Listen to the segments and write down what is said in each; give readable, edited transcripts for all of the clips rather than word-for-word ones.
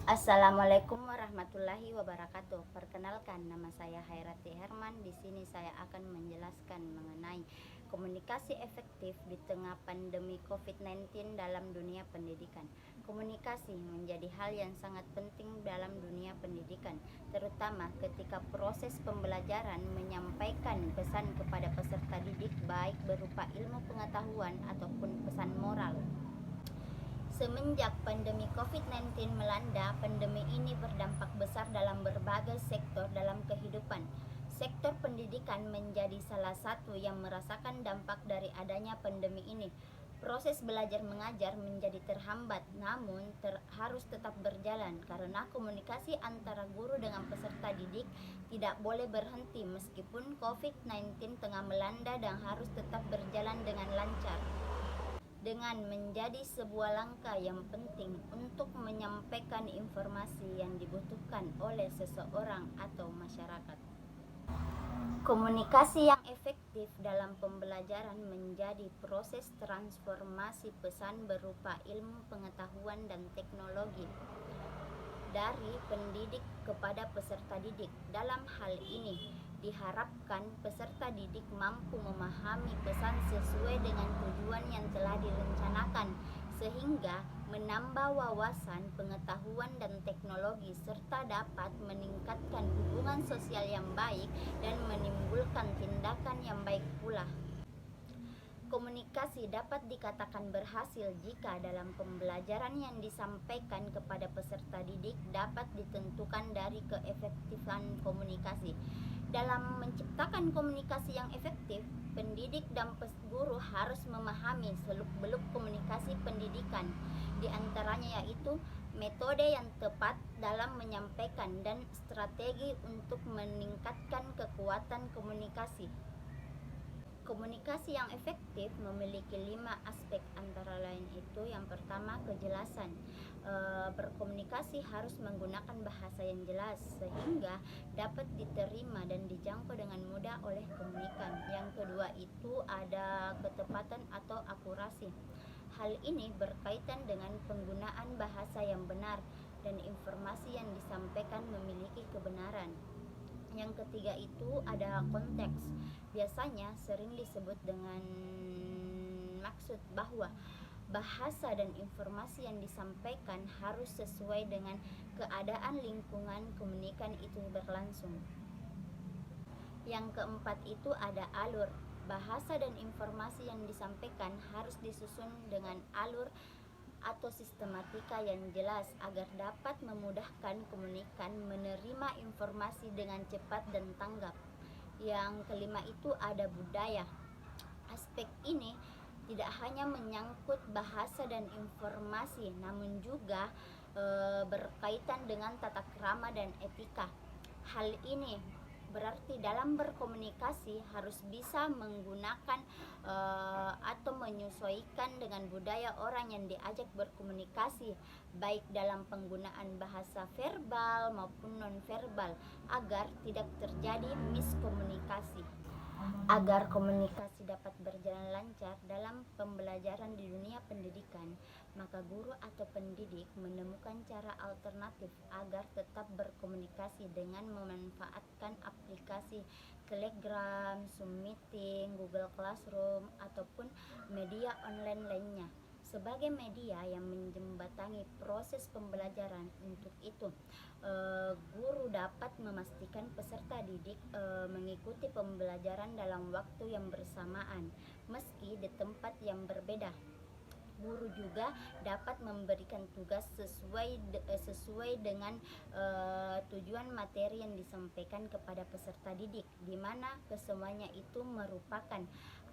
Assalamualaikum warahmatullahi wabarakatuh. Perkenalkan, nama saya Hairati Herman. Di sini saya akan menjelaskan mengenai komunikasi efektif di tengah pandemi COVID-19 dalam dunia pendidikan. Komunikasi menjadi hal yang sangat penting dalam dunia pendidikan, terutama ketika proses pembelajaran menyampaikan pesan kepada peserta didik, baik berupa ilmu pengetahuan ataupun pesan moral. Semenjak pandemi COVID-19 melanda, pandemi ini berdampak besar dalam berbagai sektor dalam kehidupan. Sektor pendidikan menjadi salah satu yang merasakan dampak dari adanya pandemi ini. Proses belajar mengajar menjadi terhambat, namun harus tetap berjalan karena komunikasi antara guru dengan peserta didik tidak boleh berhenti meskipun COVID-19 tengah melanda dan harus tetap berjalan dengan lancar. Dengan menjadi sebuah langkah yang penting untuk menyampaikan informasi yang dibutuhkan oleh seseorang atau masyarakat. Komunikasi yang efektif dalam pembelajaran menjadi proses transformasi pesan berupa ilmu pengetahuan dan teknologi dari pendidik kepada peserta didik. Dalam hal ini, diharapkan peserta didik mampu memahami pesan sesuai dengan tujuan yang telah direncanakan, sehingga menambah wawasan, pengetahuan, dan teknologi, serta dapat meningkatkan hubungan sosial yang baik dan menimbulkan tindakan yang baik pula. Komunikasi dapat dikatakan berhasil jika dalam pembelajaran yang disampaikan kepada peserta didik dapat ditentukan dari keefektifan komunikasi. Dalam menciptakan komunikasi yang efektif, pendidik dan guru harus memahami seluk-beluk komunikasi pendidikan, di antaranya yaitu metode yang tepat dalam menyampaikan dan strategi untuk meningkatkan kekuatan komunikasi. Komunikasi yang efektif memiliki 5 aspek, antara lain itu yang pertama kejelasan. Berkomunikasi harus menggunakan bahasa yang jelas sehingga dapat diterima dan dijangkau dengan mudah oleh komunikan. Yang kedua itu ada ketepatan atau akurasi. Hal ini berkaitan dengan penggunaan bahasa yang benar dan informasi yang disampaikan memiliki kebenaran. Yang ketiga itu ada konteks. Biasanya sering disebut dengan maksud bahwa bahasa dan informasi yang disampaikan harus sesuai dengan keadaan lingkungan komunikan itu berlangsung. Yang keempat itu ada alur. Bahasa dan informasi yang disampaikan harus disusun dengan alur atau sistematika yang jelas agar dapat memudahkan komunikan menerima informasi dengan cepat dan tanggap. Yang kelima itu ada budaya. Aspek ini tidak hanya menyangkut bahasa dan informasi, namun juga berkaitan dengan tata krama dan etika. Hal ini berarti dalam berkomunikasi harus bisa menggunakan atau menyesuaikan dengan budaya orang yang diajak berkomunikasi, baik dalam penggunaan bahasa verbal maupun non-verbal, agar tidak terjadi miskomunikasi. Agar komunikasi dapat berjalan lancar dalam pembelajaran di dunia pendidikan, maka guru atau pendidik menemukan cara alternatif agar tetap berkomunikasi dengan memanfaatkan aplikasi Telegram, Zoom Meeting, Google Classroom, ataupun media online lainnya sebagai media yang menjembatani proses pembelajaran. Untuk itu, guru dapat memastikan peserta didik mengikuti pembelajaran dalam waktu yang bersamaan meski di tempat yang berbeda. Guru juga dapat memberikan tugas sesuai dengan tujuan materi yang disampaikan kepada peserta didik, di mana kesemuanya itu merupakan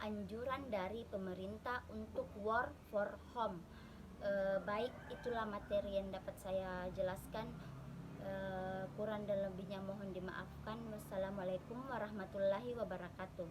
anjuran dari pemerintah untuk work for home. Baik, itulah materi yang dapat saya jelaskan. Kurang dan lebihnya mohon dimaafkan. Wassalamualaikum warahmatullahi wabarakatuh.